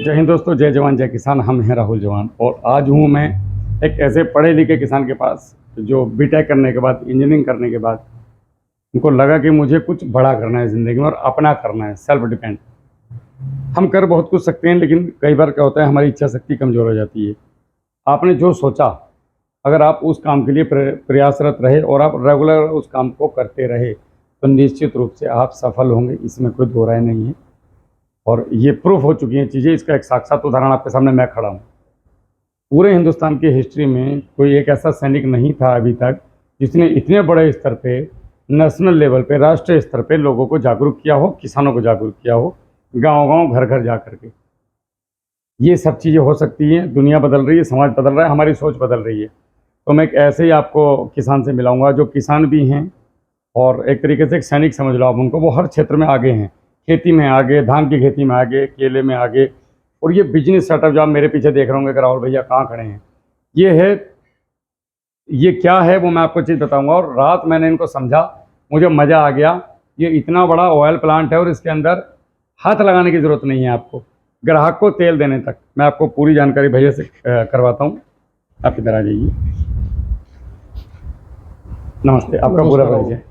जय हिंद दोस्तों, जय जवान जय किसान। हम हैं राहुल जवान और आज हूँ मैं एक ऐसे पढ़े लिखे किसान के पास जो बीटेक करने के बाद, इंजीनियरिंग करने के बाद उनको लगा कि मुझे कुछ बड़ा करना है ज़िंदगी में और अपना करना है, सेल्फ डिपेंड। हम कर बहुत कुछ सकते हैं, लेकिन कई बार क्या होता है, हमारी इच्छा शक्ति कमज़ोर हो जाती है। आपने जो सोचा, अगर आप उस काम के लिए प्रयासरत रहे और आप रेगुलर उस काम को करते रहे तो निश्चित रूप से आप सफल होंगे, इसमें कोई दो राय नहीं है। और ये प्रूफ हो चुकी हैं चीज़ें। इसका एक साक्षात उदाहरण आपके सामने मैं खड़ा हूँ। पूरे हिंदुस्तान की हिस्ट्री में कोई एक ऐसा सैनिक नहीं था अभी तक जिसने इतने बड़े स्तर पे, नेशनल लेवल पे, राष्ट्रीय स्तर पे लोगों को जागरूक किया हो, किसानों को जागरूक किया हो, गांव-गांव, घर-घर जा कर के। ये सब चीज़ें हो सकती हैं। दुनिया बदल रही है, समाज बदल रहा है, हमारी सोच बदल रही है। तो मैं एक ऐसे ही आपको किसान से मिलाऊंगा जो किसान भी हैं और एक तरीके से एक सैनिक समझ लो आप उनको। वो हर क्षेत्र में आगे हैं, खेती में आगे, धान की खेती में आगे, केले में आगे। और ये बिजनेस सेटअप जो आप मेरे पीछे देख रहे होंगे कि राहुल भैया कहाँ खड़े हैं, ये है, ये क्या है वो मैं आपको चीज़ बताऊंगा। और रात मैंने इनको समझा, मुझे मज़ा आ गया। ये इतना बड़ा ऑयल प्लांट है और इसके अंदर हाथ लगाने की ज़रूरत नहीं है आपको, ग्राहक को तेल देने तक। मैं आपको पूरी जानकारी भैया से करवाता हूँ। आप इधर आ जाइए। नमस्ते, आपका पूरा परिचय।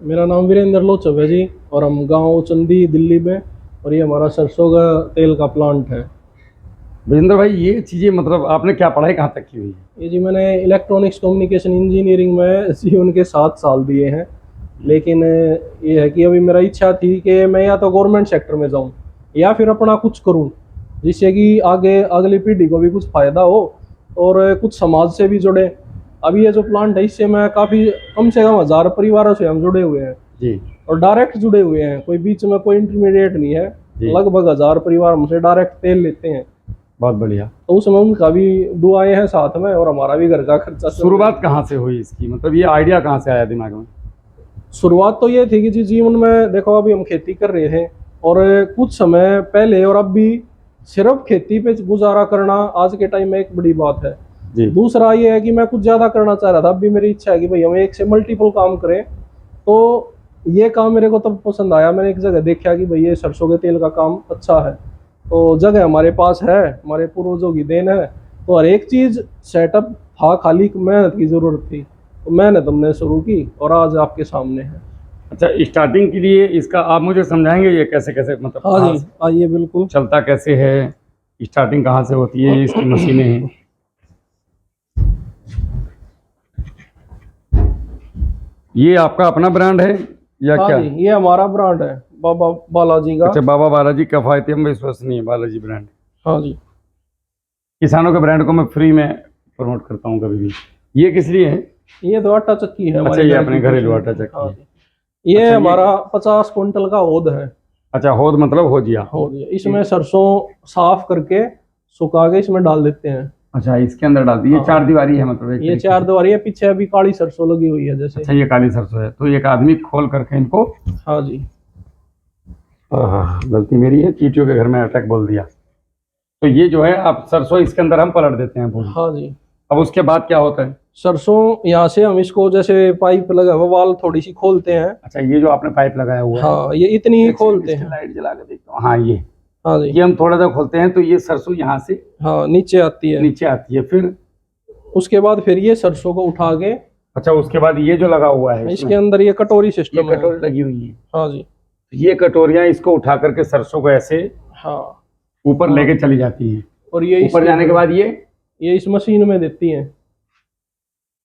मेरा नाम वीरेंद्र लोचब है जी, और हम गांव चंदी दिल्ली में, और ये हमारा सरसों का तेल का प्लांट है। वीरेंद्र भाई, ये चीज़ें मतलब आपने क्या पढ़ाई कहाँ तक की हुई है? ये जी मैंने इलेक्ट्रॉनिक्स कम्युनिकेशन इंजीनियरिंग में जीवन के 7 साल दिए हैं। लेकिन ये है कि अभी मेरा इच्छा थी कि मैं या तो गवर्नमेंट सेक्टर में जाऊं या फिर अपना कुछ करूं, जिससे कि आगे अगली पीढ़ी को भी कुछ फ़ायदा हो और कुछ समाज से भी जुड़े। अभी ये जो प्लांट है, इससे मैं काफ़ी, कम से कम 1000 परिवारों से हम जुड़े हुए हैं जी। और डायरेक्ट जुड़े हुए हैं। कोई बीच में कोई इंटरमीडिएट नहीं है। लगभग 1000 परिवार हमसे डायरेक्ट तेल लेते हैं। बहुत बढ़िया। तो उसमें उनका भी दुआएं हैं साथ में, और हमारा भी घर का खर्चा। शुरुआत कहाँ से हुई इसकी, मतलब ये आइडिया कहाँ से आया दिमाग में? शुरुआत तो ये थी कि जी जीवन में देखो, अभी हम खेती कर रहे थे और कुछ समय पहले और अब भी सिर्फ खेती पे गुजारा करना आज के टाइम में एक बड़ी बात है जी। दूसरा ये है कि मैं कुछ ज़्यादा करना चाह रहा था। अब भी मेरी इच्छा है कि भाई हम एक से मल्टीपल काम करें। तो ये काम मेरे को तब पसंद आया, मैंने एक जगह देखा कि भाई ये सरसों के तेल का काम अच्छा है, तो जगह हमारे पास है, हमारे पूर्वजों की देन है। तो हर एक चीज़ सेटअप था, खाली मेहनत की ज़रूरत थी। तो मेहनत हमने शुरू की और आज आपके सामने है। अच्छा, स्टार्टिंग के लिए इसका आप मुझे समझाएंगे ये कैसे कैसे, मतलब हाँ जी, आइए बिल्कुल। चलता कैसे है, स्टार्टिंग कहाँ से होती है, इसकी मशीनें हैं? ये आपका अपना ब्रांड है या हाँ क्या? जी, ये हमारा ब्रांड है, बाबा बालाजी का। अच्छा, बाबा बालाजी किफायती एवं विश्वसनीय बालाजी ब्रांड। हाँ जी, किसानों के ब्रांड को मैं फ्री में प्रमोट करता हूँ कभी भी। ये किस लिए है? ये तो आटा चक्की है। अच्छा, ये अपने घरेलू आटा चक्की हाँ है। जी, ये अच्छा, हमारा 50 क्विंटल का होद है। अच्छा, होद मतलब होजिया। होद, इसमें सरसों साफ करके सुखा के इसमें डाल देते हैं। अच्छा, इसके अंदर डाल दी। ये 4 दीवारी है, मतलब ये 4 दीवारी है। पीछे अभी काली सरसों लगी हुई है जैसे। अच्छा, ये काली सरसों है। तो एक आदमी खोल करके इनको, हाँ जी, गलती मेरी है, चींटियों के घर में अटैक बोल दिया। तो ये जो है, आप सरसों इसके अंदर हम पलट देते हैं पूरी। हाँ जी। अब उसके बाद क्या होता है? सरसों यहाँ से हम इसको जैसे पाइप लगा हुआ वाल थोड़ी सी खोलते हैं। अच्छा, ये जो आपने पाइप लगाया हुआ है, हाँ, ये इतनी ही खोलते हैं। लाइट जला के देखता हूँ। हाँ, ये हाँ जी, ये हम थोड़ा सा खोलते हैं तो ये सरसों यहाँ से हाँ नीचे आती है। नीचे आती है। फिर उसके बाद फिर ये सरसों को उठा के, अच्छा, उसके बाद ये जो लगा हुआ है इसके अंदर ये कटोरी ये सिस्टम है। कटोरी लगी हुई है। हाँ जी, ये कटोरियां इसको उठा करके सरसों को ऐसे हाँ, ऊपर लेके चली जाती हैं। और ये ऊपर जाने के बाद ये इस मशीन में देती हैं।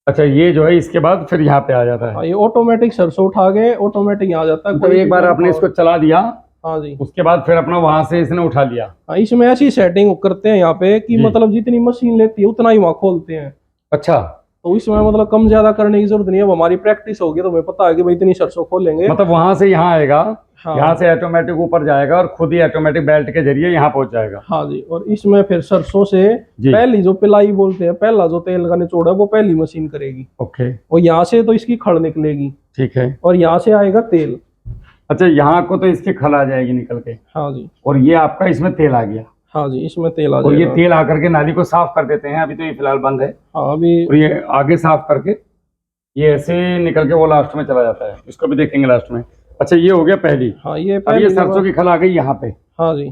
अच्छा, ये जो है इसके बाद फिर यहाँ पे आ जाता है। हाँ, ये ऑटोमेटिक सरसों उठा के ऑटोमेटिक यहाँ आ जाता है। मतलब एक बार आपने इसको चला दिया, हाँ जी, उसके बाद फिर अपना वहां से इसने उठा लिया। हाँ, इसमें ऐसी सेटिंग करते हैं यहाँ पे कि मतलब जितनी मशीन लेती है उतना ही वहाँ खोलते हैं। अच्छा, तो इसमें मतलब कम ज्यादा करने की जरूरत नहीं है। अब हमारी प्रैक्टिस होगी तो हमें पता है कि भाई इतनी सरसों खोलेंगे। मतलब वहां से यहाँ आएगा। हाँ, यहाँ से ऑटोमेटिक ऊपर जाएगा और खुद ही ऑटोमेटिक बेल्ट के जरिए यहाँ पहुंच जाएगा। हाँ जी, और इसमें फिर सरसों से पहली जो पिलाई बोलते हैं, पहला जो तेल का निचोड़ है, वो पहली मशीन करेगी। ओके। और यहाँ से तो इसकी खड़ निकलेगी। ठीक है। और यहाँ से आएगा तेल। अच्छा, यहाँ को तो इसकी खल आ जाएगी निकल के। हाँ जी, और ये आपका इसमें तेल आ गया। हाँ जी, इसमें तेल आ और ये जाएगा। तेल आकर के नाली को साफ कर देते हैं। अभी तो ये फिलहाल बंद है। हाँ, अभी और ये आगे साफ करके ये ऐसे निकल के वो लास्ट में चला जाता है। इसको भी देखेंगे लास्ट में। अच्छा, ये हो गया पहली। हाँ, ये अब ये सरसों की खल आ गई यहाँ पे। हाँ जी,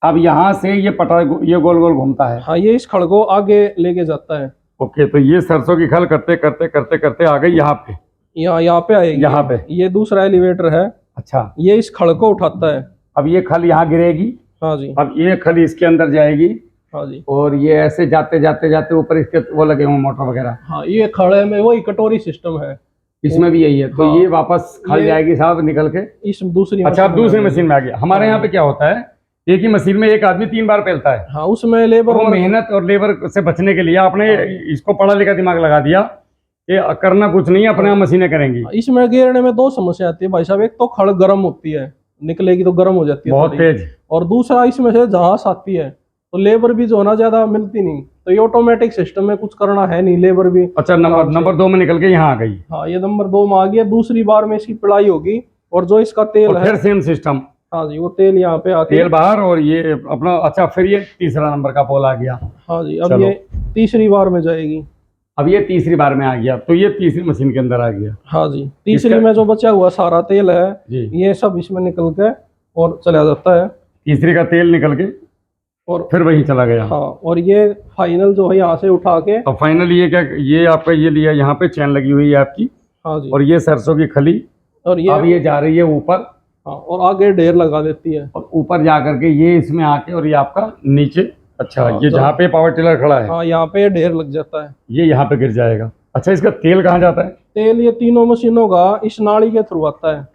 अब यहाँ से ये पटा ये गोल गोल घूमता है। हाँ, ये इस खड़ को आगे लेके जाता है। ओके, तो ये सरसों की खल करते करते करते करते आ गई यहाँ पे। यहाँ पे आएगी। यहाँ पे ये दूसरा एलिवेटर है। अच्छा, ये इस खड़ को उठाता है। अब ये खल यहाँ गिरेगी। हाँ जी। अब ये खल इसके अंदर जाएगी। हाँ जी। और ये ऐसे जाते जाते जाते ऊपर इसके वो लगे हुए मोटर वगैरह। हाँ, ये खड़े में वही कटोरी सिस्टम है। इसमें भी यही है। तो हाँ, ये वापस खल जाएगी साहब निकल के इस दूसरी। अच्छा, अब दूसरी मशीन में आ गया। हमारे यहाँ पे क्या होता है, एक ही मशीन में एक आदमी 3 बार पेलता है। हाँ, उसमें लेबर वो मेहनत और लेबर से बचने के लिए आपने इसको पढ़ा लिखा दिमाग लगा दिया कि करना कुछ नहीं है, अपने आप मशीनें करेंगी। इसमें गिरने में 2 समस्या आती है भाई साहब। एक तो खड़ गर्म होती है, निकलेगी तो गर्म हो जाती है बहुत थोड़ी। तेज। और दूसरा इसमें से झांस आती है, तो लेबर भी जो है ना ज्यादा मिलती नहीं। तो ये ऑटोमेटिक सिस्टम में कुछ करना है नहीं, लेबर भी। अच्छा, नंबर 2 में निकल के यहाँ आ गई। हाँ, ये नंबर 2 में आ गई। दूसरी बार में इसकी पिड़ाई होगी और जो इसका तेल और है। फिर सेम सिस्टम। हाँ जी, वो तेल यहाँ पे आके तेल बाहर और ये अपना। अच्छा, फिर ये तीसरा नंबर का पोल आ गया। हाँ जी, अब चलो। ये तीसरी बार में जाएगी। अब ये तीसरी बार में आ गया, तो ये तीसरी मशीन के अंदर आ गया। हाँ जी, तीसरी में जो बचा हुआ सारा तेल है जी, ये सब इसमें निकल के और चला जाता है। तीसरी का तेल निकल के और फिर वही चला गया। हाँ, और ये फाइनल जो है यहाँ से उठा के। तो फाइनली ये क्या, ये आपका ये लिया, यहाँ पे चैन लगी हुई है आपकी। हाँ जी। और ये सरसों की खली। और अब ये जा रही है ऊपर। हाँ, और आगे ढेर लगा देती है। और ऊपर जा करके ये इसमें आके और ये आपका नीचे। अच्छा, हाँ, ये जहाँ पे पावर टिलर खड़ा है। हाँ, यहाँ पे ढेर लग जाता है। ये यहाँ पे गिर जाएगा। अच्छा, इसका तेल कहाँ जाता है? तेल ये तीनों मशीनों का इस नाली के थ्रू आता है।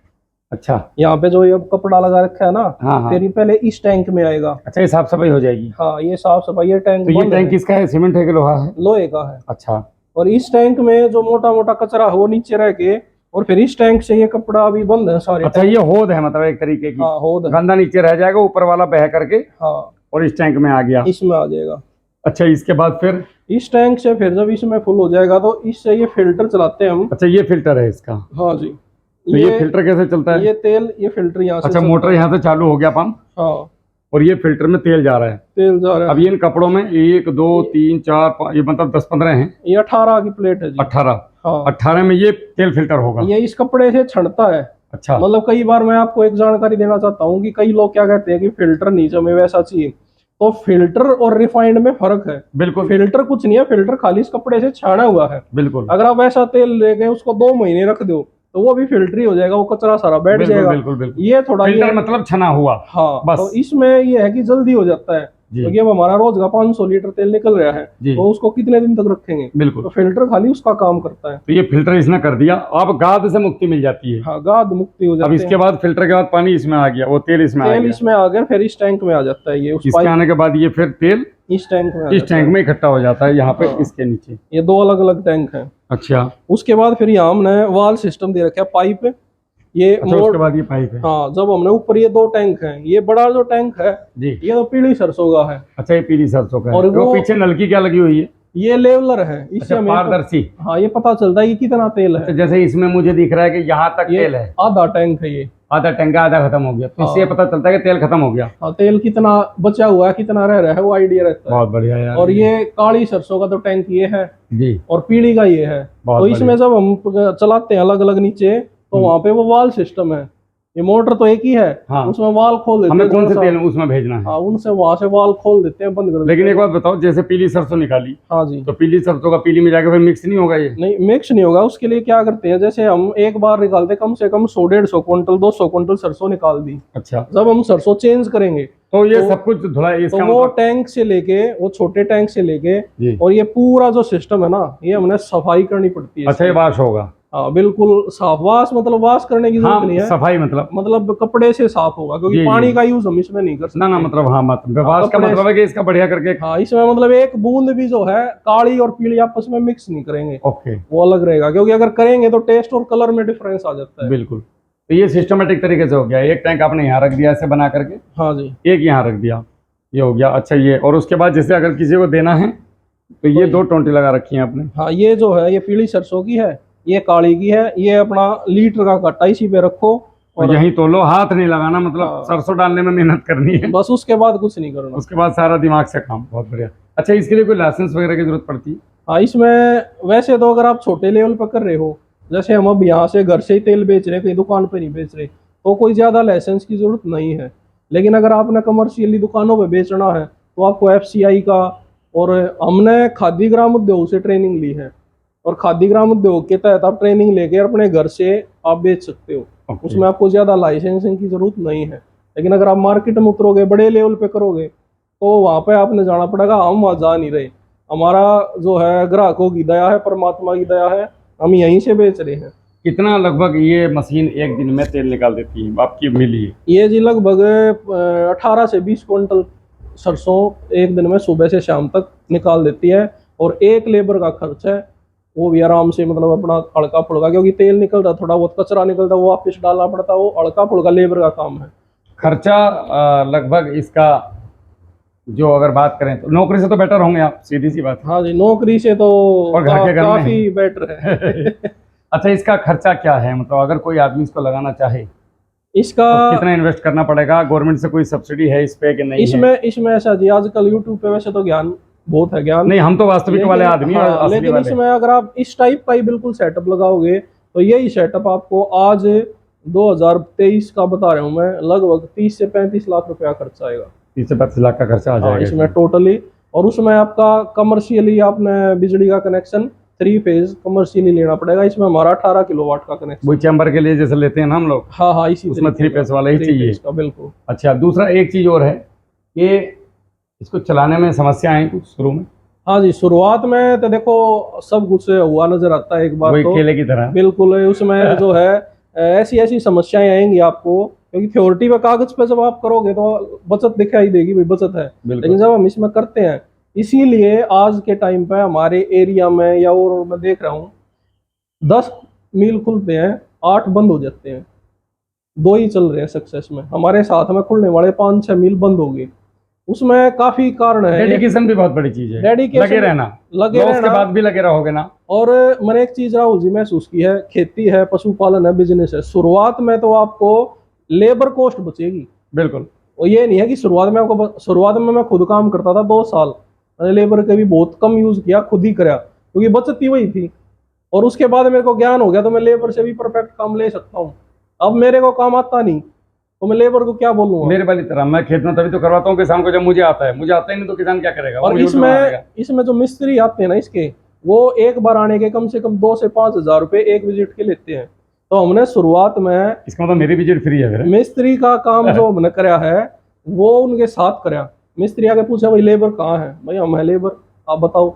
अच्छा, यहाँ पे जो ये कपड़ा लगा रखा है ना, हाँ हाँ। फिर ये पहले इस टैंक में आएगा। अच्छा, ये साफ सफाई हो जाएगी। हाँ, ये साफ सफाई। ये टैंक तो ये बंद टैंक है। किसका है, सीमेंट है कि लोहा है? लोहे का है। अच्छा। और इस टैंक में जो मोटा मोटा कचरा है वो नीचे रह के, और फिर इस टैंक से ये कपड़ा अभी बंद है सारे। अच्छा, ये होद है मतलब एक तरीके की। हाँ, होद है। गंदा नीचे रह जाएगा, ऊपर वाला बह करके हाँ, और इस टैंक में आ गया। इसमें आ जाएगा। अच्छा, इसके बाद फिर इस टैंक से फिर जब इसमें फुल हो जाएगा तो इससे ये फिल्टर चलाते हैं हम। अच्छा, ये फिल्टर है इसका। हाँ जी। तो ये फिल्टर कैसे चलता है? ये तेल, ये फिल्टर यहाँ से अच्छा, चलता मोटर है। यहाँ से चालू हो गया पंप। हाँ, और ये फिल्टर में तेल जा रहा है। तेल जा रहा है। अब ये इन कपड़ों में 1 2 3 4 5, ये मतलब 10-15 हैं। ये 18 की प्लेट है जी। 18। हाँ, 18 में ये तेल फिल्टर होगा। ये इस कपड़े से छड़ता है। अच्छा, मतलब कई बार मैं आपको एक जानकारी देना चाहता हूँ कि कई लोग क्या कहते हैं कि फिल्टर नीचे में वैसा चाहिए। तो फिल्टर और रिफाइंड में फर्क है। बिल्कुल। फिल्टर कुछ नहीं है, फिल्टर खाली इस कपड़े से छाना हुआ है। बिल्कुल अगर आप ऐसा तेल लेके उसको 2 महीने रख दो तो वो भी फिल्टर ही हो जाएगा, वो कचरा सारा बैठ बिल्कुल जाएगा। बिल्कुल बिल्कुल। ये थोड़ा फिल्टर मतलब छना हुआ। हाँ, बस। तो इसमें ये है कि जल्दी हो जाता है। जी। तो ये हमारा रोज का 500 लीटर तेल निकल रहा है, जी। तो उसको कितने दिन तक रखेंगे? बिल्कुल। तो फिल्टर खाली उसका काम करता है। तो ये फिल्टर इसने कर दिया, अब गाद से मुक्ति मिल जाती है। हाँ, गाद मुक्ति हो अब जाती इसके है। बाद फिल्टर के बाद पानी इसमें आ गया, वो तेल इसमें आ तेल गया। इसमें आ गया, फिर इस टैंक में आ जाता है। ये उस इसके आने के बाद ये फिर तेल इस टैंक में आ इस जाता है। टैंक में इकट्ठा हो जाता है, यहाँ पे हाँ। इसके नीचे। ये 2 अलग अलग टैंक हैं। अच्छा। उसके बाद फिर यहाँ हमने वाल सिस्टम दे रखा है, पाइप। ये अच्छा, उसके बाद ये पाइप है। हाँ, जब हमने ऊपर ये 2 टैंक हैं, ये बड़ा जो टैंक है जी। ये तो पीली सरसों का है। अच्छा, ये पीली सरसों का है। और और वो पीछे नलकी क्या लगी हुई है? ये लेवलर है। इससे अच्छा, हमें पारदर्शी। हाँ, ये पता चलता है कि कितना तेल है। अच्छा, जैसे इसमें मुझे दिख रहा है कि यहाँ तक ये तेल है, आधा टैंक है ये। आधा टैंक का आधा खत्म हो गया, तो इससे ये पता चलता है कि तेल खत्म हो गया। हाँ, तेल कितना बचा हुआ है, कितना रह रहा है, वो आइडिया रहता है। बहुत बढ़िया यार। और ये काली सरसों का तो टैंक ये है जी। और पीली का ये है। बहुत तो इसमें जब हम चलाते हैं अलग अलग नीचे, तो वहां पे वो वाल सिस्टम है। ये मोटर तो एक ही है। हाँ। उसमें वाल खोल देते हमें हैं। कौन से जरा सा- तेल उसमें भेजना है? हाँ, उनसे वहां से वाल खोल देते हैं, बंद कर देते लेकिन एक बात बताओ, जैसे पीली सरसों निकाली, हाँ जी। तो पीली सरसों का पीली में जाकर फिर मिक्स नहीं होगा ये? नहीं, मिक्स नहीं होगा। उसके लिए क्या करते हैं, जैसे हम एक बार निकालते कम से कम 100-150 क्विंटल 200 क्विंटल सरसों निकाल दी। अच्छा। जब हम सरसों चेंज करेंगे तो ये सब कुछ धुलाई तो इसका वो मतलब? टैंक से लेके, वो छोटे टैंक से लेके जी। और ये पूरा जो सिस्टम है ना, ये हमने सफाई करनी पड़ती है। अच्छा, ये वाश होगा। हाँ, बिल्कुल साफ। वाश मतलब वाश करने की जरूरत नहीं हाँ, है। सफाई मतलब मतलब कपड़े से साफ होगा, क्योंकि जी, पानी जी। का यूज हम इसमें नहीं कर सकते। ना मतलब हाँ, मतलब वाश का कपड़े मतलब है कि इसका बढ़िया करके। हाँ, इसमें मतलब एक बूंद भी जो है काली और पीली आपस में मिक्स नहीं करेंगे, ओके। वो अलग रहेगा। क्योंकि अगर करेंगे तो टेस्ट और कलर में डिफरेंस आ जाता है। बिल्कुल। तो ये सिस्टमेटिक तरीके से हो गया। एक टैंक आपने यहाँ रख दिया ऐसे बना करके, हाँ जी। एक यहाँ रख दिया, ये हो गया। अच्छा, ये और उसके बाद जैसे अगर किसी को देना है तो ये 2 टोंटी लगा रखी है आपने। हाँ, ये जो है ये पीली सरसों की है, ये काली की है। ये अपना लीटर का कट्टा इसी पे रखो और यहीं तो लो, हाथ नहीं लगाना, मतलब हाँ। सरसों डालने में मेहनत करनी है, बस। उसके बाद कुछ नहीं करना। उसके बाद सारा दिमाग से काम। बहुत बढ़िया। अच्छा, इसके लिए कोई लाइसेंस वगैरह की जरूरत पड़ती है? हाँ, इसमें वैसे तो अगर आप छोटे लेवल पर कर रहे हो, जैसे हम अब यहाँ से घर से ही तेल बेच रहे हैं, कहीं दुकान पे नहीं बेच रहे, तो कोई ज्यादा लाइसेंस की जरूरत नहीं है। लेकिन अगर आपने कमर्शियली दुकानों पे बेचना है तो आपको FCI का, और हमने खादी ग्राम उद्योग से ट्रेनिंग ली है, और खादी ग्राम उद्योग के तहत आप ट्रेनिंग लेके अपने घर से आप बेच सकते हो। ओके। उसमें आपको ज़्यादा लाइसेंसिंग की जरूरत नहीं है। लेकिन अगर आप मार्केट में उतरोगे, बड़े लेवल पे करोगे, तो वहाँ पे आपने जाना पड़ेगा। हम वहाँ जा नहीं रहे, हमारा जो है ग्राहकों की दया है, परमात्मा की दया है, हम यहीं से बेच रहे हैं। कितना लगभग ये मशीन एक दिन में तेल निकाल देती है आपकी मिली है? ये जी लगभग 18 से 20 क्विंटल सरसों एक दिन में सुबह से शाम तक निकाल देती है। और एक लेबर का खर्च है वो भी आराम से, मतलब अपना हल्का फुल्का, क्योंकि तेल निकलता, थोड़ा बहुत कचरा निकलता, वो वापस डालना पड़ता, वो हल्का फुल्का लेबर का काम है। खर्चा लगभग इसका जो अगर बात करें तो नौकरी से तो बेटर होंगे आप, सीधी सी बात है। हाँ जी, नौकरी से तो और घर के घर में काफी बेटर है। अच्छा, इसका खर्चा क्या है, मतलब अगर कोई आदमी इसको लगाना चाहे इसका तो कितना इन्वेस्ट करना पड़ेगा? गवर्नमेंट से कोई सब्सिडी है इस पे कि नहीं है? इसमें ऐसा जी, आजकल यूट्यूब पे वैसे तो ज्ञान बहुत है, ज्ञान नहीं, हम तो वास्तविक वाले आदमी हैं, असली लेकिन वाले। इसमें अगर आप इस टाइप का ही बिल्कुल सेटअप लगाओगे तो यही सेटअप आपको आज 2023 का बता रहा हूँ मैं, लगभग 30 से 35 लाख रुपया खर्चा आएगा। 30 से 35 लाख का खर्चा आ हाँ, जाएगा इसमें टोटली। और उसमें आपका कमर्शियली आपने बिजली का कनेक्शन 3 फेज कमर्शियली लेना पड़ेगा। इसमें हमारा 18 किलोवाट का कनेक्शन। वही चैम्बर के लिए जैसे लेते हैं ना हम लोग, हाँ हाँ, इसी उसमें 3 फेज वाला ही 3 चाहिए। फेज का, बिल्कुल। अच्छा, दूसरा एक चीज और है कि इसको चलाने में समस्या आई कुछ शुरू में? हाँ जी, शुरुआत में तो देखो सब कुछ हुआ नजर आता है एक बार वही तो, केले की तरह। बिल्कुल। उसमें जो है ऐसी ऐसी समस्याएं आएंगी आपको, क्योंकि थ्योरिटी पे कागज पे जब आप करोगे तो बचत दिखाई देगी, भाई बचत है। लेकिन जब हम इसमें करते हैं, इसीलिए आज के टाइम पे हमारे एरिया में या और मैं देख रहा हूँ 10 मिल खुलते हैं, 8 बंद हो जाते हैं, 2 ही चल रहे हैं सक्सेस में। हमारे साथ में खुलने वाले 5-6 मिल बंद हो गए। उसमें काफी कारण है। डेडिकेशन भी बहुत बड़ी चीज है, डेडिकेशन, लगे रहना, उसके बाद भी लगे रहोगे ना। और मैंने एक चीज राहुल जी महसूस की है, खेती है, पशुपालन है, बिजनेस है, शुरुआत में तो आपको लेबर कॉस्ट बचेगी, बिल्कुल। और ये नहीं है कि शुरुआत में मैं खुद काम करता था 2 साल, मैंने लेबर का भी बहुत कम यूज किया, खुद ही कराया, क्योंकि बचत ही वही थी। और उसके बाद मेरे को ज्ञान हो गया तो मैं लेबर से भी परफेक्ट काम ले सकता हूँ। अब मेरे को काम आता नहीं तो मैं लेबर को क्या बोलूंगा? मेरे वाली तरह मैं खेत में तभी तो करवाता हूँ किसान को जब मुझे आता है, मुझे आता ही नहीं तो किसान क्या करेगा? और इसमें जो मिस्त्री आते हैं ना इसके, वो एक बार आने के कम से कम 2 से 5 हजार रुपए एक विजिट के लेते हैं। तो हमने शुरुआत में, इसका मतलब मेरी विजिट फ्री है फिर? मिस्त्री का काम जो हमने कराया है वो उनके साथ कराया। मिस्त्री आके पूछा भाई लेबर कहाँ है, भाई हम है लेबर, आप बताओ।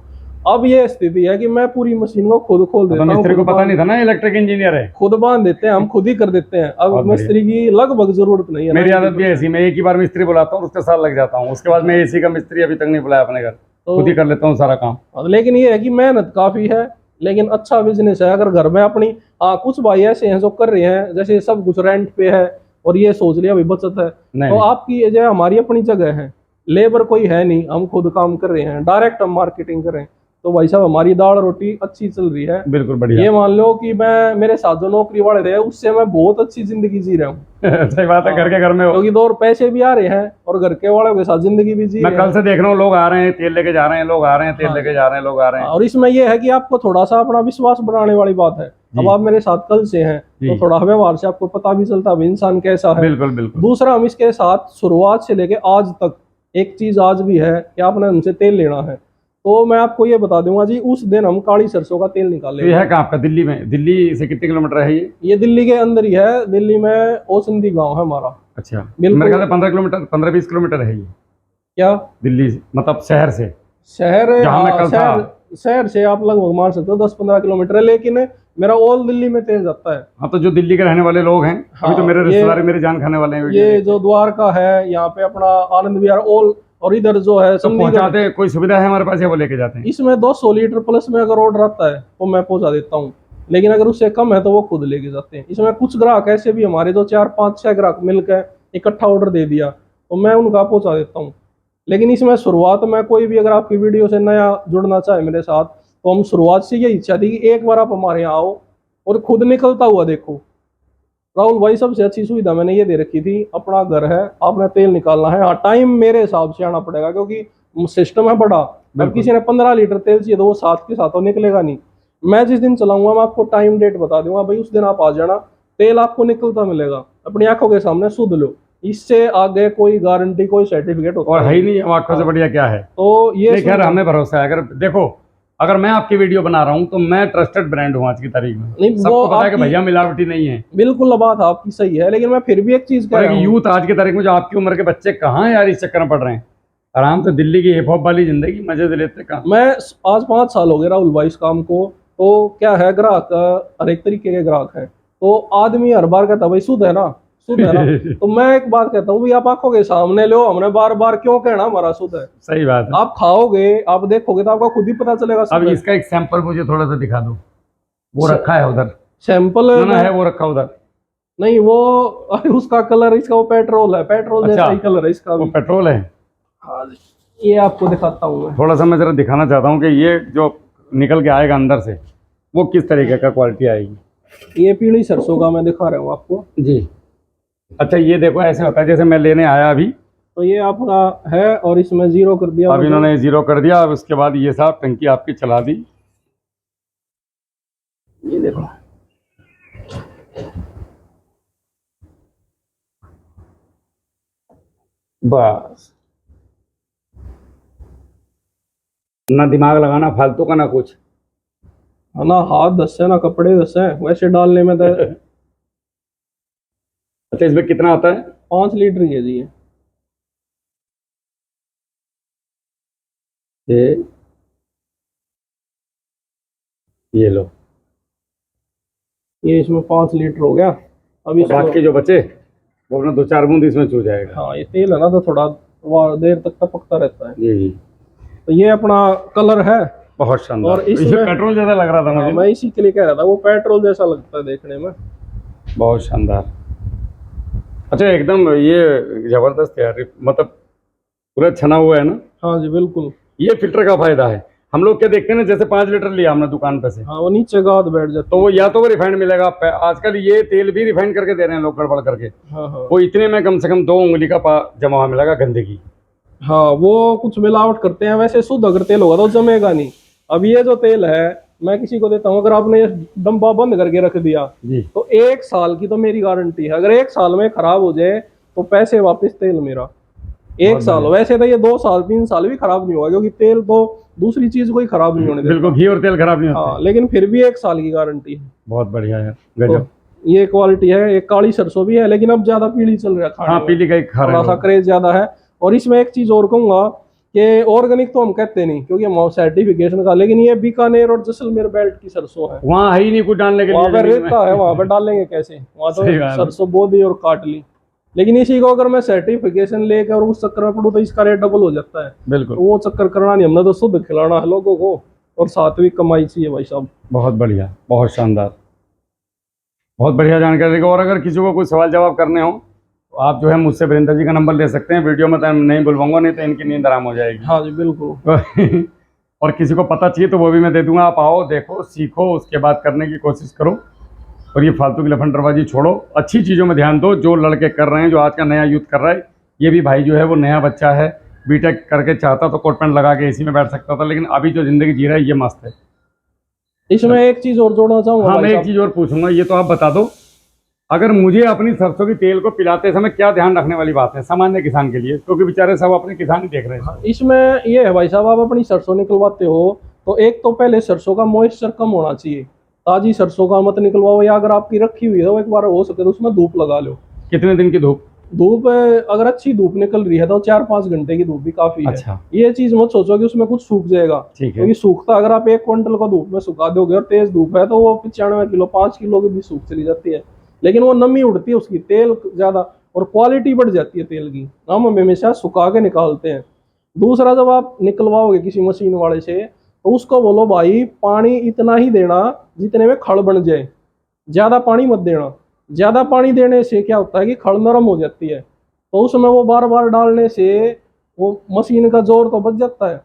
अब ये स्थिति है कि मैं पूरी मशीन को खुद खोल देता हूँ। मिस्त्री को पता नहीं था ना इलेक्ट्रिक इंजीनियर है, खुद बांध देते हैं, हम खुद ही कर देते हैं। अब मिस्त्री की लगभग जरूरत नहीं है। मेरी आदत भी ऐसी, मैं एक ही बार मिस्त्री बुलाता हूँ, उसके साथ लग जाता हूँ, उसके बाद मैं एसी का मिस्त्री अभी तक नहीं बुलाया अपने घर, खुद ही कर लेता हूँ सारा काम। लेकिन ये है कि मेहनत काफी है, लेकिन अच्छा बिजनेस है। अगर घर में अपनी, हाँ कुछ भाई ऐसे हैं जो कर रहे हैं, जैसे सब कुछ रेंट पे है और ये सोच लिया भाई बचत है, तो आपकी जो हमारी अपनी जगह है, लेबर कोई है नहीं, हम खुद काम कर रहे हैं, डायरेक्ट हम मार्केटिंग कर रहे हैं, तो भाई साहब हमारी दाल रोटी अच्छी चल रही है। बिल्कुल बढ़िया। ये मान लो कि मैं, मेरे साथ जो नौकरी वाले थे उससे मैं बहुत अच्छी जिंदगी जी रहा हूँ। सही बात है, घर के घर में हो, क्योंकि 2 पैसे भी आ रहे हैं और घर के वालों के साथ जिंदगी भी जी रहे हैं। मैं कल से देख रहा हूँ, लोग आ रहे हैं तेल लेके जा रहे हैं, लोग आ रहे हैं तेल लेके जा रहे हैं, लोग आ रहे हैं। और इसमें यह है कि आपको थोड़ा सा अपना विश्वास बढ़ाने वाली बात है। अब आप मेरे साथ कल से हैं तो थोड़ा व्यवहार से आपको पता भी चलता है इंसान कैसा है। बिल्कुल बिल्कुल। दूसरा, हम इसके साथ शुरुआत से लेके आज तक एक चीज आज भी है कि आपने हमसे तेल लेना है तो मैं आपको ये बता दूंगा जी, उस दिन हम काली सरसों का तेल निकालेंगे। तो यह है कहाँ आपका? दिल्ली में? दिल्ली से कितने किलोमीटर है ये दिल्ली के अंदर ही है, दिल्ली में ओसंदी गांव है हमारा। अच्छा, मेरे ख्याल से 15 किलोमीटर, 15-20 किलोमीटर है ये। क्या दिल्ली से, मतलब शहर से? शहर से आप लगभग मान सकते हो 10-15 किलोमीटर है, लेकिन मेरा ऑल दिल्ली में तेल जाता है। हाँ, तो जो दिल्ली के रहने वाले लोग हैं, अभी तो मेरे रिश्तेदार मेरे जान खाने वाले हैं। ये जो द्वारका है, यहाँ पे अपना आनंद विहार ऑल, और इधर जो है तो पहुंचाते, कोई सुविधा है हमारे पास या वो लेके जाते हैं? इसमें 200 लीटर प्लस में अगर ऑर्डर आता है तो मैं पहुंचा देता हूँ, लेकिन अगर उससे कम है तो वो खुद लेके जाते हैं। इसमें कुछ ग्राहक ऐसे भी हमारे जो 4-5-6 ग्राहक मिलकर इकट्ठा ऑर्डर दे दिया तो मैं उनका पहुंचा देता हूँ। लेकिन इसमें शुरुआत में कोई भी अगर आपकी वीडियो से नया जुड़ना चाहे मेरे साथ, तो हम शुरुआत से यही इच्छा थी कि एक बार आप हमारे यहाँ आओ और खुद निकलता हुआ देखो। राहुल भाई, सबसे अच्छी सुविधा मैंने ये दे रखी थी, अपना घर है, आपने तेल निकालना है, हाँ टाइम मेरे हिसाब से आना पड़ेगा क्योंकि सिस्टम है बड़ा। अब किसी ने 15 लीटर तेल चाहिए तो वो साथ के साथ तो निकलेगा नहीं। मैं जिस दिन चलाऊंगा मैं आपको टाइम डेट बता दूंगा, भाई उस दिन आप आ जाना, तेल आपको निकलता मिलेगा, अपनी आंखों के सामने सुध लो। इससे आगे कोई गारंटी कोई सर्टिफिकेट होता और है ही नहीं, अब आंखों से बढ़िया क्या है। तो ये नहीं खैर हमें भरोसा है। अगर देखो, अगर मैं आपकी वीडियो बना रहा हूँ तो मैं ट्रस्टेड ब्रांड हूँ आज की तारीख में। नहीं, सबको वो पता है कि आपकी भैया मिलावटी नहीं है। बिल्कुल बात आपकी सही है, लेकिन मैं फिर भी एक चीज कह और रहा एक हूँ, यूथ आज की तारीख में, जो आपकी उम्र के बच्चे कहाँ यार इस चक्कर में पड़ रहे हैं। आराम से दिल्ली की हिप हॉप वाली जिंदगी मजे से लेते कहाँ। मैं आज 5 साल हो गए राहुल भाई इस काम को। तो क्या है, ग्राहक हर एक तरीके के ग्राहक हैं। तो आदमी हर बार कहता भाई शुद्ध है ना, शुद्ध है ना। तो मैं एक बात कहता हूँ, भाई आप आंखों के सामने लो, हमने बार बार क्यों कहना हमारा शुद्ध है। सही बात है। आप खाओगे, आप देखोगे तो आपको खुद ही पता चलेगा अब शुद्ध है। इसका एक सैंपल मुझे थोड़ा सा दिखा दो। वो स- रखा है उधर, सैंपल ना ना है वो रखा उधर। नहीं, वो उसका कलर, इसका वो पेट्रोल है, पेट्रोल जैसा अच्छा, ही कलर है इसका वो भी। पेट्रोल है। हाँ जी, ये आपको दिखाता हूँ मैं। थोड़ा सा मैं जरा दिखाना चाहता हूँ कि ये जो निकल के आएगा अंदर से वो किस तरीके का क्वालिटी आएगी। ये पीली सरसों का मैं दिखा रहा हूँ आपको। जी। अच्छा ये देखो, ऐसे होता है जैसे मैं लेने आया अभी, तो ये आपका है और इसमें जीरो कर दिया अब मुझे। इन्होंने जीरो कर दिया। अब उसके बाद ये साहब टंकी आपकी चला दी। ये देखो, बस, ना दिमाग लगाना फालतू का ना कुछ। ना हाथ धस है ना कपड़े धस है वैसे डालने में तो। अच्छा इसमें कितना आता है? 5 लीटर ही है जी ये। ये लो। ये इसमें 5 लीटर हो गया। अभी बाकी जो बचे वो अपना 2-4 बूंद इसमें चू जाएगा। हाँ, ये तेल है ना तो थोड़ा देर तक टपकता रहता है। जी जी, तो ये अपना कलर है। बहुत शानदार। और और इसमें ये पेट्रोल जैसा लग रहा था हाँ, मुझे। मैं इसी के लिए कह रहा था, वो पेट्रोल जैसा लगता है देखने में। बहुत शानदार। अच्छा एकदम ये जबरदस्त है यार, मतलब पूरा छना हुआ है ना। हाँ जी बिल्कुल। ये फिल्टर का फायदा है। हम लोग क्या देखते हैं ना, जैसे 5 लीटर लिया हमने दुकान पे से, हाँ, वो नीचे गाद बैठ जाती तो वो या तो वो रिफाइंड मिलेगा। आजकल ये तेल भी रिफाइंड करके दे रहे हैं लोग गड़बड़ करके। हाँ हाँ वो इतने में कम से कम 2 उंगली का जमा हुआ मिलेगा गंदगी। हाँ, वो कुछ मिलावट करते हैं। वैसे शुद्ध अगर तेल होगा तो जमेगा नहीं। अब ये जो तेल है मैं किसी को देता हूँ, अगर आपने ये डब्बा बंद करके रख दिया जी। तो 1 साल की तो मेरी गारंटी है। अगर 1 साल में खराब हो जाए तो पैसे वापस, तेल मेरा। 1 साल, वैसे तो ये 2 साल 3 साल भी खराब नहीं होगा, क्योंकि तेल तो दूसरी चीज कोई खराब नहीं होने देता। बिल्कुल, घी और तेल खराब नहीं होता। हाँ, लेकिन फिर भी 1 साल की गारंटी है। बहुत बढ़िया यार, तो गजब। ये क्वालिटी है। एक काली सरसों भी है, लेकिन अब ज्यादा पीली चल रहा है खाने हाँ में। पीली का ही खा रहे थोड़ा हैं सा लोग। क्रेज ज्यादा है। और इसमें एक चीज और कहूंगा कि ऑर्गेनिक तो हम कहते नहीं, क्योंकि हम सर्टिफिकेशन का, लेकिन ये बीकानेर और जैसलमेर बेल्ट की सरसों है। वहाँ है ही नहीं कुछ डालने के लिए। वहां पर जमीन में। रेता है, वहां पर डालेंगे कैसे, वहां तो सही बात है। सरसों बो दी और काट ली। लेकिन इसी को अगर मैं सर्टिफिकेशन लेकर और उस चक्कर में पढ़ूँ तो इसका रेट डबल हो जाता है। बिल्कुल। तो वो चक्कर करना नहीं, हमने तो शुद्ध खिलाना है लोगों को, और सात्विक कमाई चाहिए भाई साहब। बहुत बढ़िया, बहुत शानदार, बहुत बढ़िया जानकारी को। और अगर किसी को कोई सवाल जवाब करने हो तो आप जो है मुझसे वीरेंद्र जी का नंबर ले सकते हैं। वीडियो में तो नहीं बुलवाऊंगा, नहीं तो इनकी नींद आराम हो जाएगी। हाँ जी बिल्कुल। और किसी को पता चाहिए तो वो भी मैं दे दूंगा। आप आओ, देखो, सीखो, उसके बाद करने की कोशिश करो। और ये फालतू की लफंडरबाजी छोड़ो, अच्छी चीज़ों में ध्यान दो। जो लड़के कर रहे हैं, जो आज का नया यूथ कर रहा है, ये भी भाई जो है वो नया बच्चा है, बीटेक करके चाहता तो कोट पैंट लगा के एसी में बैठ सकता था, लेकिन अभी जो ज़िंदगी जी रहा है ये मस्त है। इसमें एक चीज और जोड़ना चाहूंगा हाँ, भाई मैं एक साहब। चीज़ और पूछूंगा, ये तो आप बता दो। अगर मुझे अपनी सरसों की तेल को पिलाते समय क्या ध्यान रखने वाली बात है सामान्य किसान के लिए, क्योंकि बेचारे सब अपने किसान ही देख रहे हैं। इसमें ये है भाई साहब, आप अपनी सरसों निकलवाते हो तो एक तो पहले सरसों का मॉइस्चर कम होना चाहिए। ताजी सरसों का मत निकलवाओ, या अगर आपकी रखी हुई है तो एक बार हो सके तो उसमें धूप लगा लो। कितने दिन की धूप? धूप अगर अच्छी धूप निकल रही है तो 4-5 घंटे की धूप भी काफी है। अच्छा। ये चीज मत सोचो कि उसमें कुछ सूख जाएगा, ठीक है। क्योंकि सूखता, अगर आप 1 क्विंटल का धूप में सुखा दोगे और तेज धूप है तो वो 95 किलो 5 किलो की भी सूख चली जाती है। लेकिन वो नमी उड़ती है उसकी, तेल ज्यादा, और क्वालिटी बढ़ जाती है तेल की। हम हमेशा सुखा के निकालते हैं। दूसरा, जब आप निकलवाओगे किसी मशीन वाले से तो उसको बोलो भाई पानी इतना ही देना जितने में खड़ बन जाए, ज्यादा पानी मत देना। ज्यादा पानी देने से क्या होता है कि खड़ नरम हो जाती है, तो उसमें वो बार बार डालने से वो मशीन का जोर तो बच जाता है,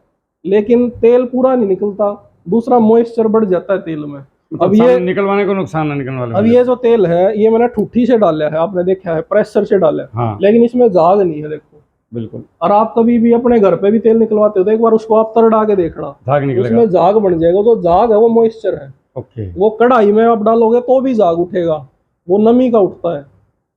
लेकिन तेल पूरा नहीं निकलता। दूसरा, मॉइस्चर बढ़ जाता है तेल में। अब ये निकलवाने को नुकसान है निकलने वाले। अब ये जो तेल है ये मैंने ठूठी से डाला है, आपने देखा है, प्रेशर से डाला है। हाँ लेकिन इसमें झाग नहीं है, देखो। बिल्कुल। और आप कभी भी अपने घर पे भी तेल निकलवाते हो तो एक बार उसको आप तरड़ा के देखना, झाग निकलेगा। उसमें झाग बन जाएगा। जो झाग है वो मॉइस्चर है। ओके। वो कढ़ाई में आप डालोगे तो भी झाग उठेगा, वो नमी का उठता है।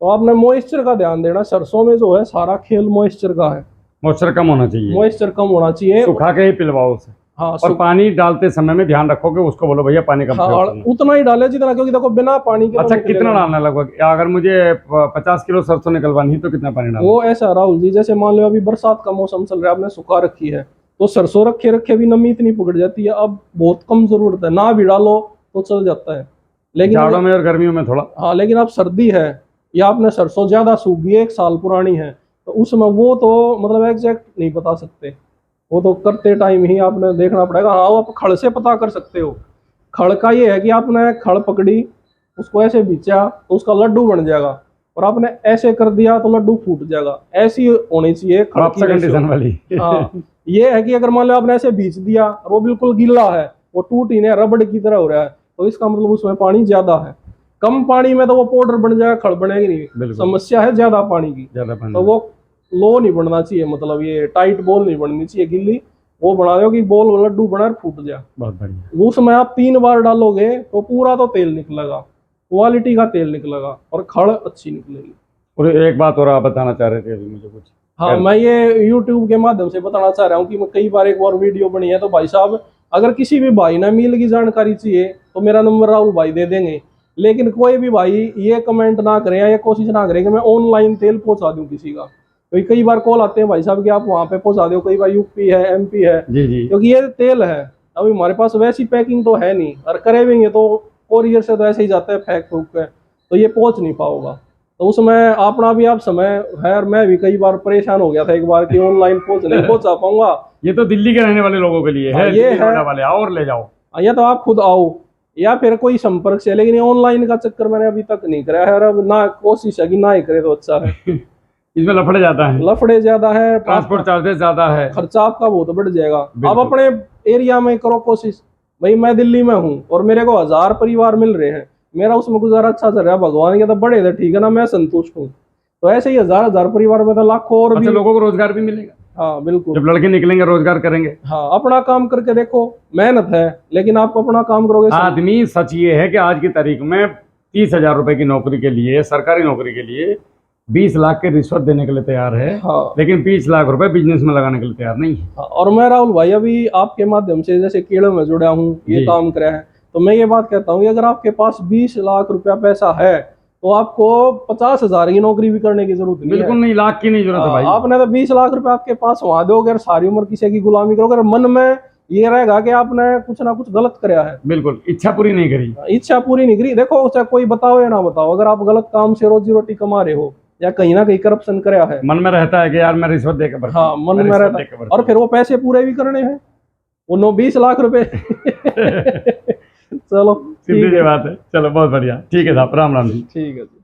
तो आपने मॉइस्चर का ध्यान देना, सरसों में जो है सारा खेल मॉइस्चर का है, मॉइस्चर कम होना चाहिए, मॉइस्चर कम होना चाहिए। सुखा के ही पिलवाओ उसे। हाँ और पानी डालते समय में ध्यान रखो कि उसको बोलो भैया पानी कम हाँ, प्रयोग और करना। उतना ही डाले जितना, क्योंकि देखो बिना पानी के तो अच्छा, निकलेगा कितना नहीं। डालना लगभग? अगर मुझे 50 किलो सरसों निकलवानी है तो कितना पानी डालना? वो ऐसा राहुल जी, जैसे मान लो अभी बरसात का मौसम चल रहा है, आपने सुखा रखी है, तो सरसों रखे रखे भी नमी इतनी पकड़ जाती है, अब बहुत कम जरूरत है, ना भी डालो तो चल जाता है। लेकिन जाड़ों में और गर्मियों में थोड़ा। हाँ, लेकिन अब सर्दी है या आपने सरसों ज्यादा सूख गई, 1 साल पुरानी है, तो उसमें वो तो मतलब एग्जैक्ट नहीं बता सकते, वो तो करते टाइम ही आपने देखना पड़ेगा। हाँ, वो आप खड़ से पता कर सकते हो। खड़ का ये है कि आपने खड़ पकड़ी, उसको ऐसे बीचा तो उसका लड्डू बन जाएगा, और आपने ऐसे कर दिया तो लड्डू फूट जाएगा। ऐसी होनी चाहिए खड़ की कंडीशन वाली। हाँ, ये है कि अगर मान लो आपने ऐसे बीच दिया और वो बिल्कुल गीला है, वो टूट ही नहीं, रबड़ की तरह हो रहा है, तो इसका मतलब उसमें पानी ज्यादा है। कम पानी में तो वो पाउडर बन जाएगा, खड़ बनेगी नहीं। समस्या है ज्यादा पानी की, ज्यादा पानी तो वो लो नहीं बनना चाहिए, मतलब ये टाइट बॉल नहीं बननी चाहिए, गिल्ली वो बना दो कि बॉल लड्डू बना फूट जाए। बहुत बढ़िया। उसमें आप 3 बार डालोगे तो पूरा तो तेल निकलेगा, क्वालिटी का तेल निकलेगा और खड़ अच्छी निकलेगी। और एक बात और आप बताना चाह रहे थे अभी मुझे कुछ? हाँ, मैं ये YouTube के माध्यम से बताना चाह रहा हूँ कि मैं कई बार एक बार वीडियो बनी है, तो भाई साहब अगर किसी भी भाई ने मील की जानकारी चाहिए तो मेरा नंबर राहुल भाई दे देंगे, लेकिन कोई भी भाई ये कमेंट ना करे या ये कोशिश ना करे कि मैं ऑनलाइन तेल पहुंचा दूं किसी का। क्योंकि कई बार कॉल आते हैं भाई साहब कि आप वहां पे पहुंचा दो, कई बार यूपी है, एमपी है, जी जी। क्योंकि ये तेल है, अभी हमारे पास वैसी पैकिंग तो है नहीं, और करे भी तो कोरियर से तो ऐसे ही जाता है फेंक फूक के, तो ये पहुंच नहीं पाओगा। तो उसमें अपना भी आप समय है, और मैं भी कई बार परेशान हो गया था एक बार कि ऑनलाइन नहीं पहुंचा पाऊंगा। ये तो दिल्ली के रहने वाले लोगों के लिए है, ये दिल्ली है, नोएडा वाले आओ और ले जाओ। या तो आप खुद आओ या फिर कोई संपर्क से, लेकिन ऑनलाइन का चक्कर मैंने अभी तक नहीं कराया है, और अब ना कोशिश है कि ना ही करे तो अच्छा है। इसमें लफड़े ज्यादा है, लफड़े ज्यादा है, ट्रांसपोर्ट चार्जेस ज्यादा है, खर्चा आपका बहुत बढ़ जाएगा। आप बिल्कुल। अपने एरिया में करो कोशिश। भाई मैं दिल्ली में हूँ और मेरे को 1000 परिवार मिल रहे हैं, मेरा उसमें गुजारा अच्छा चल रहा है, भगवान के तो बड़े थे, ठीक है ना, मैं संतुष्ट हूँ। तो ऐसे ही 1000 परिवार में तो लाखों और भी लोगों को रोजगार भी मिलेगा। हाँ बिल्कुल, जब लड़के निकलेंगे रोजगार करेंगे। हाँ, अपना काम करके देखो, मेहनत है, लेकिन आप अपना काम करोगे। आदमी सच ये है कि आज की तारीख में 30,000 रुपए की नौकरी के लिए, सरकारी नौकरी के लिए 20 लाख के रिश्वत देने के लिए तैयार है। हाँ, लेकिन 20 लाख रुपए बिजनेस में लगाने के लिए तैयार नहीं है। हाँ, और मैं राहुल भाई अभी आपके माध्यम से जैसे कीड़े में जुड़ा हूँ, ये काम कराया है, तो मैं ये बात कहता हूँ कि अगर आपके पास 20 लाख रुपया पैसा है तो आपको 50,000 की नौकरी भी करने की जरूरत नहीं है। बिल्कुल नहीं, लाख की नहीं जरूरत है भाई। आपने तो 20 लाख रुपए आपके पास वहां दोगे और सारी उम्र किसी की गुलामी करोगे, मन में ये रहेगा कि आपने कुछ ना कुछ गलत कराया है। बिल्कुल, इच्छा पूरी नहीं करी। इच्छा पूरी नहीं करी। देखो चाहे कोई बताओ या ना बताओ, अगर आप गलत काम से रोजी रोटी कमा रहे हो या कहीं ना कहीं करप्शन कराया है, मन में रहता है कि यार मैं रिश्वत देकर, हाँ मन में रहता है, और फिर वो पैसे पूरे भी करने हैं, वो 20 लाख रुपए। चलो सीधी सी बात है। चलो बहुत बढ़िया, ठीक है साहब, राम राम जी। ठीक है जी।